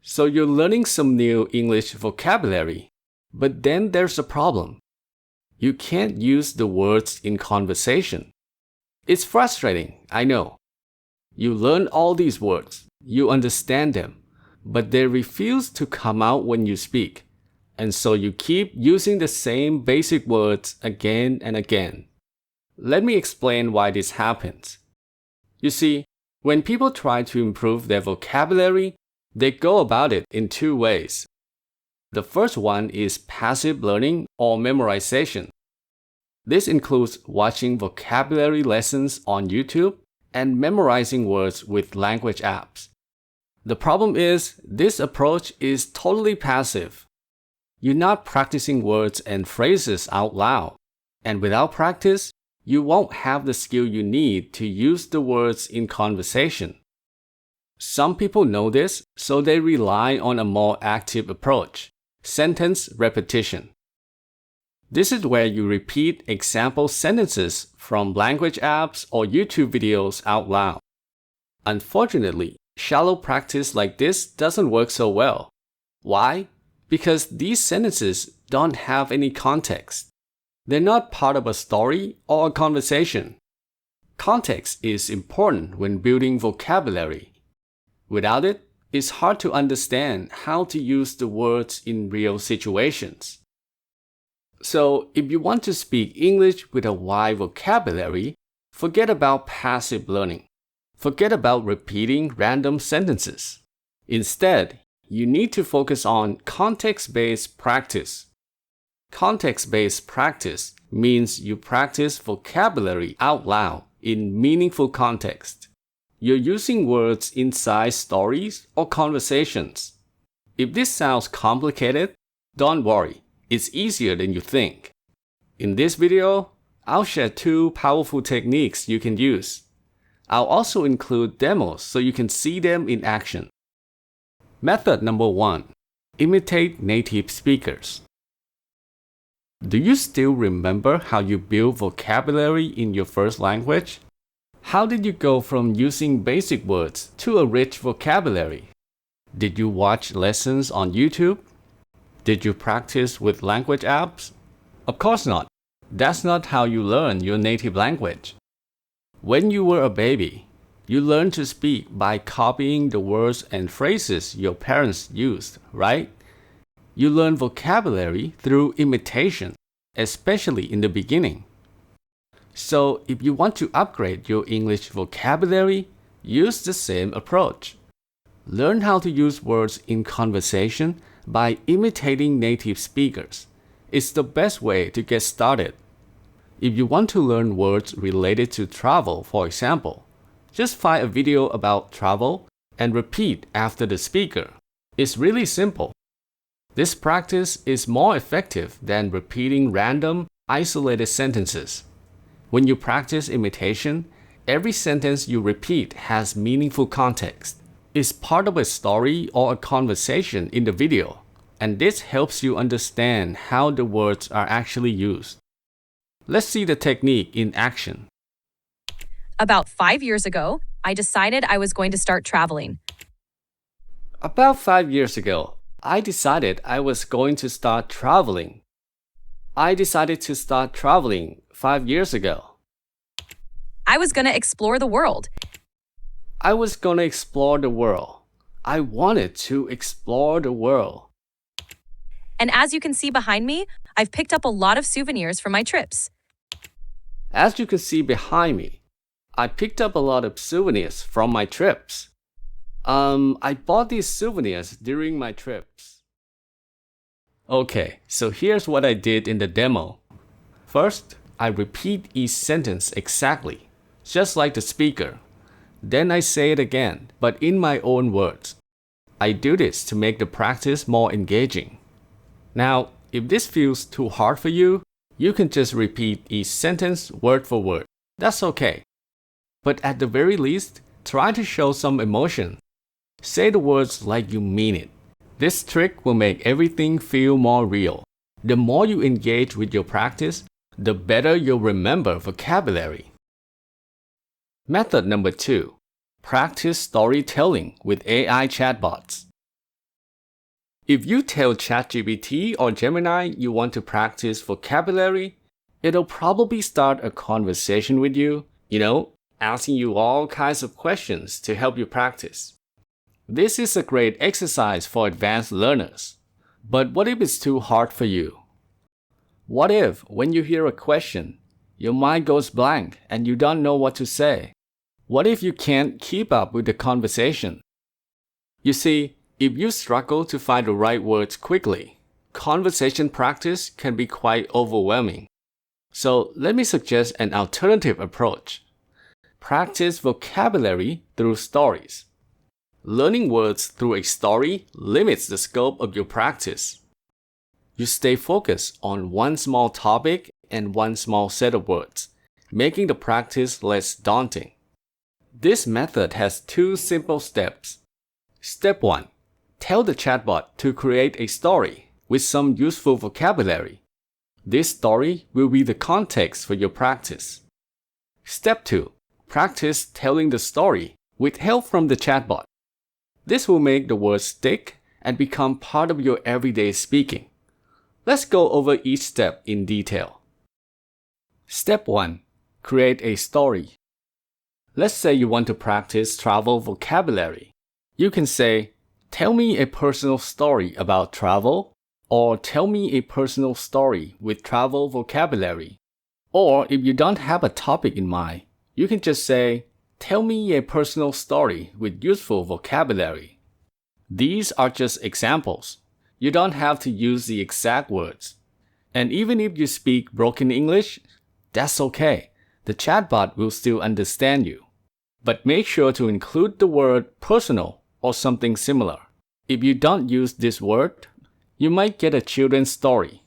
So you're learning some new English vocabulary, but then there's a problem. You can't use the words in conversation. It's frustrating, I know. You learn all these words, you understand them, but they refuse to come out when you speak. And so you keep using the same basic words again and again. Let me explain why this happens. You see, when people try to improve their vocabulary, they go about it in two ways. The first one is passive learning or memorization. This includes watching vocabulary lessons on YouTube and memorizing words with language apps. The problem is, this approach is totally passive. You're not practicing words and phrases out loud, and without practice, you won't have the skill you need to use the words in conversation. Some people know this, so they rely on a more active approach, sentence repetition. This is where you repeat example sentences from language apps or YouTube videos out loud. Unfortunately, shallow practice like this doesn't work so well. Why? Because these sentences don't have any context. They're not part of a story or a conversation. Context is important when building vocabulary. Without it, it's hard to understand how to use the words in real situations. So, if you want to speak English with a wide vocabulary, forget about passive learning. Forget about repeating random sentences. Instead, you need to focus on context-based practice. Context-based practice means you practice vocabulary out loud in meaningful context. You're using words inside stories or conversations. If this sounds complicated, don't worry, it's easier than you think. In this video, I'll share 2 powerful techniques you can use. I'll also include demos so you can see them in action. Method number 1. Imitate native speakers. Do you still remember how you built vocabulary in your first language? How did you go from using basic words to a rich vocabulary? Did you watch lessons on YouTube? Did you practice with language apps? Of course not. That's not how you learn your native language. When you were a baby, you learned to speak by copying the words and phrases your parents used, right? You learn vocabulary through imitation, especially in the beginning. So, if you want to upgrade your English vocabulary, use the same approach. Learn how to use words in conversation by imitating native speakers. It's the best way to get started. If you want to learn words related to travel, for example, just find a video about travel and repeat after the speaker. It's really simple. This practice is more effective than repeating random, isolated sentences. When you practice imitation, every sentence you repeat has meaningful context. It's part of a story or a conversation in the video, and this helps you understand how the words are actually used. Let's see the technique in action. About 5 years ago, I decided I was going to start traveling. About 5 years ago, I decided I was going to start traveling. I decided to start traveling 5 years ago. I was going to explore the world. I was going to explore the world. I wanted to explore the world. And as you can see behind me, I've picked up a lot of souvenirs from my trips. As you can see behind me, I picked up a lot of souvenirs from my trips. I bought these souvenirs during my trips. Okay, so here's what I did in the demo. First, I repeat each sentence exactly, just like the speaker. Then I say it again, but in my own words. I do this to make the practice more engaging. Now, if this feels too hard for you, you can just repeat each sentence word for word. That's okay. But at the very least, try to show some emotion. Say the words like you mean it. This trick will make everything feel more real. The more you engage with your practice, the better you'll remember vocabulary. Method number 2. Practice storytelling with AI chatbots. If you tell ChatGPT or Gemini you want to practice vocabulary, it'll probably start a conversation with you, asking you all kinds of questions to help you practice. This is a great exercise for advanced learners. But what if it's too hard for you? What if, when you hear a question, your mind goes blank and you don't know what to say? What if you can't keep up with the conversation? You see, if you struggle to find the right words quickly, conversation practice can be quite overwhelming. So let me suggest an alternative approach. Practice vocabulary through stories. Learning words through a story limits the scope of your practice. You stay focused on one small topic and one small set of words, making the practice less daunting. This method has 2 simple steps. Step 1. Tell the chatbot to create a story with some useful vocabulary. This story will be the context for your practice. Step 2. Practice telling the story with help from the chatbot. This will make the words stick and become part of your everyday speaking. Let's go over each step in detail. Step 1. Create a story. Let's say you want to practice travel vocabulary. You can say, "Tell me a personal story about travel," or "Tell me a personal story with travel vocabulary." Or if you don't have a topic in mind, you can just say, "Tell me a personal story with useful vocabulary." These are just examples. You don't have to use the exact words. And even if you speak broken English, that's okay. The chatbot will still understand you. But make sure to include the word personal or something similar. If you don't use this word, you might get a children's story.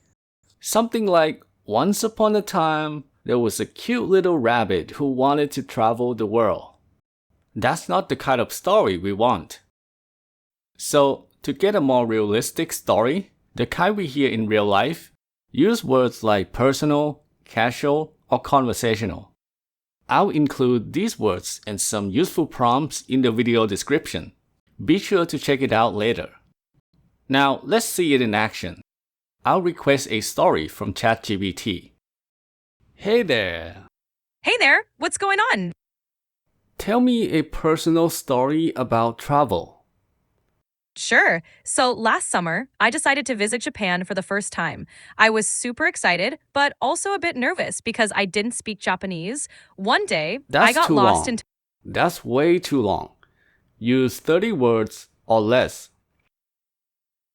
Something like, "Once upon a time, there was a cute little rabbit who wanted to travel the world." That's not the kind of story we want. So, to get a more realistic story, the kind we hear in real life, use words like personal, casual, or conversational. I'll include these words and some useful prompts in the video description. Be sure to check it out later. Now, let's see it in action. I'll request a story from ChatGPT. "Hey there. Hey there, what's going on? Tell me a personal story about travel." Sure. So last summer, I decided to visit Japan for the first time. I was super excited, but also a bit nervous because I didn't speak Japanese. One day, I got lost in. That's way too long. Use 30 words or less.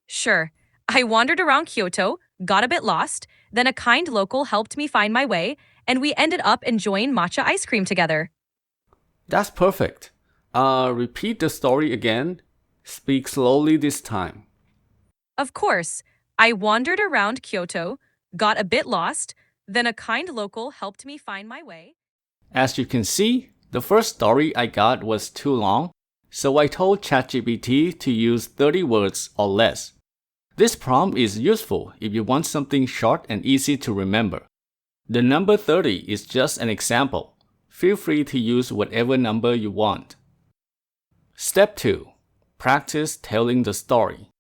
Sure. I wandered around Kyoto, got a bit lost, then a kind local helped me find my way, and we ended up enjoying matcha ice cream together. That's perfect. Repeat the story again. Speak slowly this time. Of course, I wandered around Kyoto, got a bit lost, then a kind local helped me find my way. As you can see, the first story I got was too long, so I told ChatGPT to use 30 words or less. This prompt is useful if you want something short and easy to remember. The number 30 is just an example. Feel free to use whatever number you want. Step 2. Practice telling the story.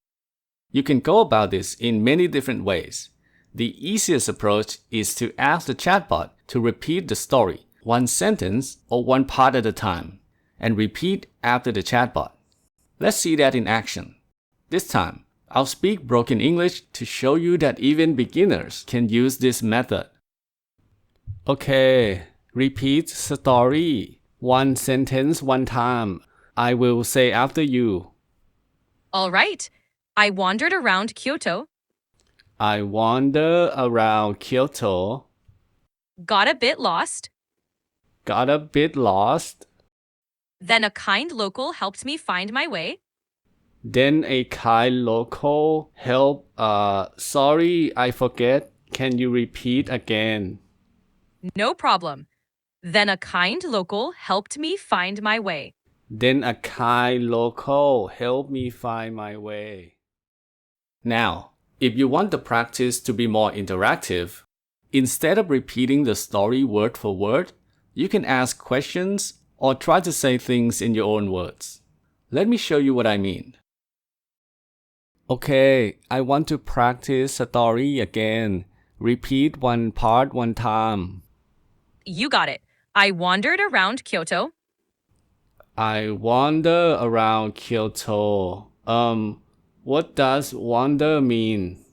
You can go about this in many different ways. The easiest approach is to ask the chatbot to repeat the story, one sentence or one part at a time, and repeat after the chatbot. Let's see that in action. This time, I'll speak broken English to show you that even beginners can use this method. Okay, repeat story. One sentence one time. I will say after you. All right. I wandered around Kyoto, I wander around Kyoto, got a bit lost, got a bit lost, then a kind local helped me find my way. then a kind local help. Sorry, I forget. Can you repeat again? No problem. Then a kind local helped me find my way. Then a kind local helped me find my way. Now, if you want the practice to be more interactive, instead of repeating the story word for word, you can ask questions or try to say things in your own words. Let me show you what I mean. Okay, I want to practice story again. Repeat one part one time. You got it. I wandered around Kyoto. I wander around Kyoto. What does wander mean?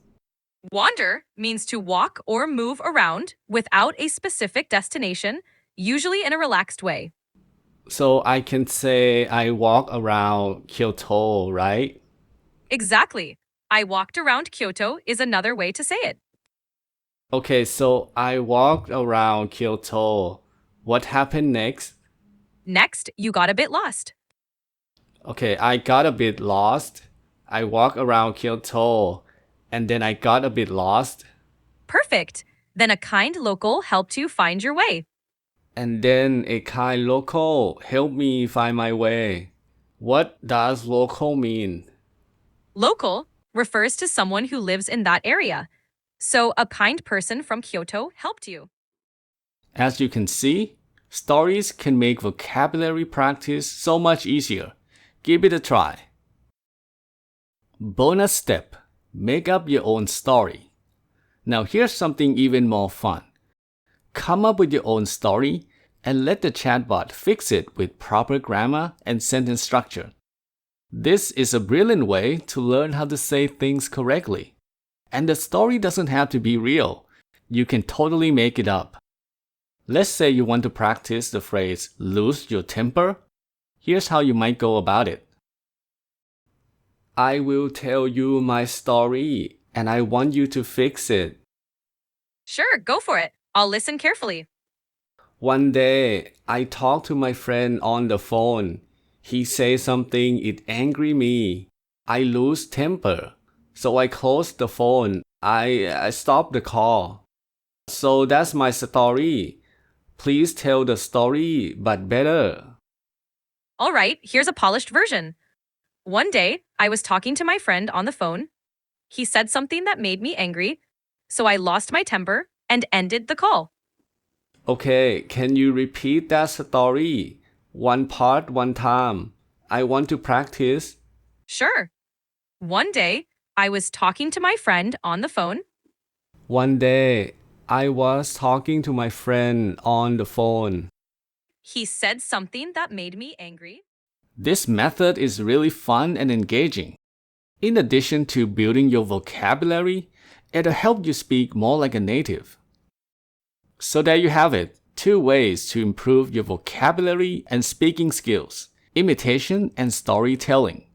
Wander means to walk or move around without a specific destination, usually in a relaxed way. So I can say I walk around Kyoto, right? Exactly. I walked around Kyoto is another way to say it. Okay, so I walked around Kyoto. What happened next? Next, you got a bit lost. Okay, I got a bit lost. I walked around Kyoto and then I got a bit lost. Perfect. Then a kind local helped you find your way. And then a kind local helped me find my way. What does local mean? Local refers to someone who lives in that area. So a kind person from Kyoto helped you. As you can see, stories can make vocabulary practice so much easier. Give it a try. Bonus step: make up your own story. Now here's something even more fun. Come up with your own story and let the chatbot fix it with proper grammar and sentence structure. This is a brilliant way to learn how to say things correctly. And the story doesn't have to be real. You can totally make it up. Let's say you want to practice the phrase lose your temper. Here's how you might go about it. I will tell you my story and I want you to fix it. Sure, go for it. I'll listen carefully. One day, I talked to my friend on the phone. He said something it angry me. I lose temper. So I closed the phone. I stopped the call. So that's my story. Please tell the story, but better. All right, here's a polished version. One day, I was talking to my friend on the phone. He said something that made me angry, so I lost my temper and ended the call. Okay, can you repeat that story? One part, one time. I want to practice. Sure. One day, I was talking to my friend on the phone. One day, I was talking to my friend on the phone. He said something that made me angry. This method is really fun and engaging. In addition to building your vocabulary, it'll help you speak more like a native. So there you have it, 2 ways to improve your vocabulary and speaking skills: imitation and storytelling.